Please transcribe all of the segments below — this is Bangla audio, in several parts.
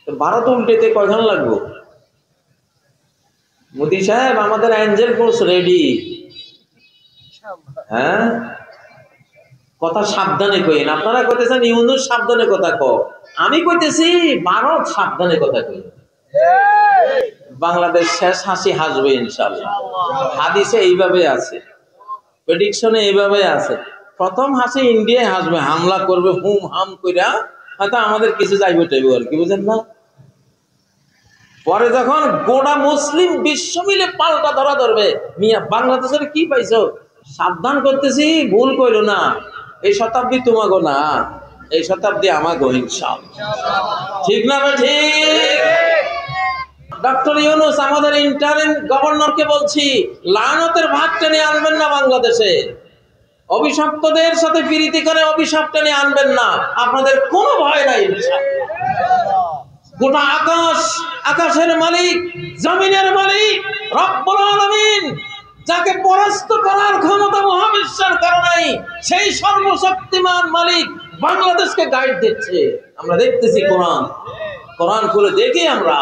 ভারত উল্টেতে কয়জন লাগবো? মোদি সাহেব আমাদের অ্যাঞ্জেল ফোর্স রেডি। হ্যাঁ, কথা সাবধানে কইন। আপনারা কইতেছেন ইউনূস সাবধানে কথা কও, আমি কইতেছি ভারত সাবধানে কথা কই। বাংলাদেশ শেষ হাসি হাসবে ইনশাআল্লাহ। হাদিসে এইভাবে আছে, প্রেডিকশনে এইভাবে আছে, প্রথম হাসি ইন্ডিয়ায় হাসবে, হামলা করবে হুম হাম কইরা, হয়তো আমাদের কিছু যাইবে টাইবে আর কি, বুঝেন না? পরে যখন গোটা মুসলিম বিশ্ব মিলে পাল্টা ধরা ধরবে, মিয়া বাংলাদেশের কি পাইছো? সাবধান করতেছি, ভুল কইরো না। এই শতাব্দী তোমাগো না, এই শতাব্দী আমাগো ইনশাআল্লাহ। ঠিক না ঠিক? ডক্টর ইউনূস আমাদের ইন্টারিম গভর্নরকে বলছি, লায়নতের ভাগ টেনে আনবেন না বাংলাদেশে। অভিশপ্তদের সাথে প্রীতি করে অভিশাপ টেনে আনবেন না, আপনাদের কোনো ভয় নাই ইনশাআল্লাহ। গোটা আকাশ, আকাশের মালিক, জমিনের মালিক রব্বুল আলামিন, যাকে পরাস্ত করার ক্ষমতা মহাবিশ্বের কারণে, সেই সর্বশক্তিমান মালিক বাংলাদেশকে গাইড দিচ্ছে। আমরা দেখতেছি কোরআন খুলে দেখি আমরা।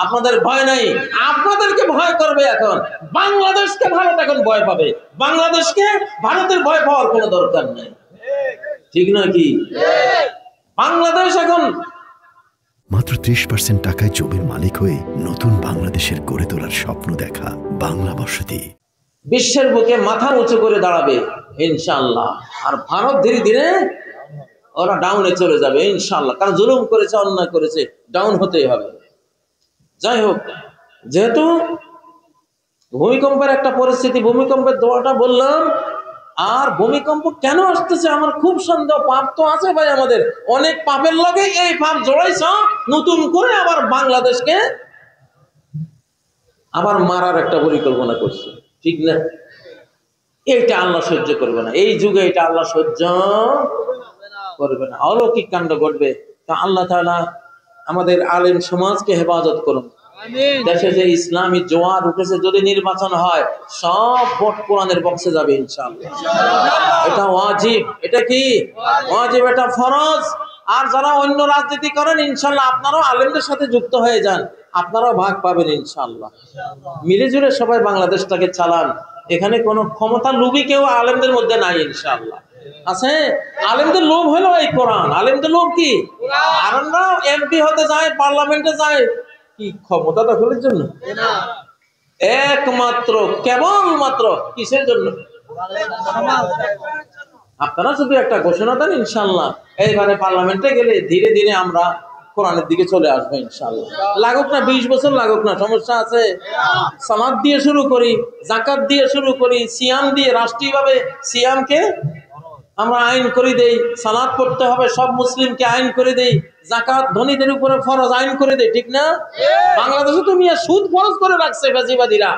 আপনাদের ভয় নাই, আপনাদেরকে ভয় করবে এখন বাংলাদেশকে। ভারত এখন ভয় পাবে, বাংলাদেশকে ভারতের ভয় পাওয়ার কোনো দরকার নেই। ঠিক নয় কি? বাংলাদেশ এখন মাত্র 30% টাকায় জমির মালিক হয়ে নতুন বাংলাদেশের গড়ে তোলার স্বপ্ন দেখা বাংলা বসতি বিশ্বের বুকে মাথা উঁচু করে দাঁড়াবে ইনশাআল্লাহ। আর ভারত ধীরে ধীরে ওরা ডাউনে চলে যাবে ইনশাআল্লাহ, কারণ জুলুম করেছে, অন্যায় করেছে, ডাউন হতেই হবে। যাই হোক, যেহেতু ভূমিকম্পের একটা পরিস্থিতি, ভূমিকম্পের দোয়াটা বললাম। আর ভূমিকম্প কেন আসতেছে আমার খুব সন্দেহ। পাপ তো আছে ভাই, আমাদের অনেক পাপের লগে এই পাপ জড়াইছ, নতুন করে আবার বাংলাদেশকে আবার মারার একটা পরিকল্পনা করছে। ঠিক না? এইটা আল্লাহ সহ্য করবে না, এই যুগে এটা আল্লাহ সহ্য করবে না। অলৌকিক কাণ্ড ঘটবে। তা আল্লাহ তাআলা আমাদের আলেম সমাজকে হেফাজত করুন। দেশে যে ইসলামী জোয়ার উঠেছে, যদি নির্বাচন হয় সব ভোট কোরআনের বক্সে যাবে ইনশাআল্লাহ। এটা ওয়াজিব। এটা কি ওয়াজিব? এটা ফরজ। আর যারা অন্য রাজনীতি করেন, ইনশাআল্লাহ আপনারাও আলেমদের সাথে যুক্ত হয়ে যান, আপনারাও ভাগ পাবেন ইনশাআল্লাহ। মিলে জুলে সবাই বাংলাদেশটাকে চালান। এখানে কোনো ক্ষমতা লোভী কেউ আলেমদের মধ্যে নাই ইনশাআল্লাহ। আছে আলেমদের লোভ হলো এই কোরআন। আলেমদের লোভ কি? আলেমরা এমপি হতে যায়, পার্লামেন্টে যায় কি ক্ষমতা দখলের জন্য? একমাত্র কেবলমাত্র কিসের জন্য? আপনারা শুধু একটা ঘোষণা দেন, ইনশাআল্লাহ এইবারে পার্লামেন্টে গেলে ধীরে ধীরে আমরা কোরআনের দিকে চলে আসবো ইনশাআল্লাহ। লাগুক না 20 বছর লাগুক না, সমস্যা আছে? সালাত দিয়ে শুরু করি, যাকাত দিয়ে শুরু করি, সিয়াম দিয়ে, রাষ্ট্রীয়ভাবে সিয়ামকে আমরা আইন করে দেই, সালাত পড়তে হবে সব মুসলিমকে আইন করে দেই, যাকাত ধনীদের উপরে ফরজ আইন করে দেই। ঠিক না? বাংলাদেশে তো মিয়া সুদ ফরজ করে রাখছে ফ্যাসিবাদীরা।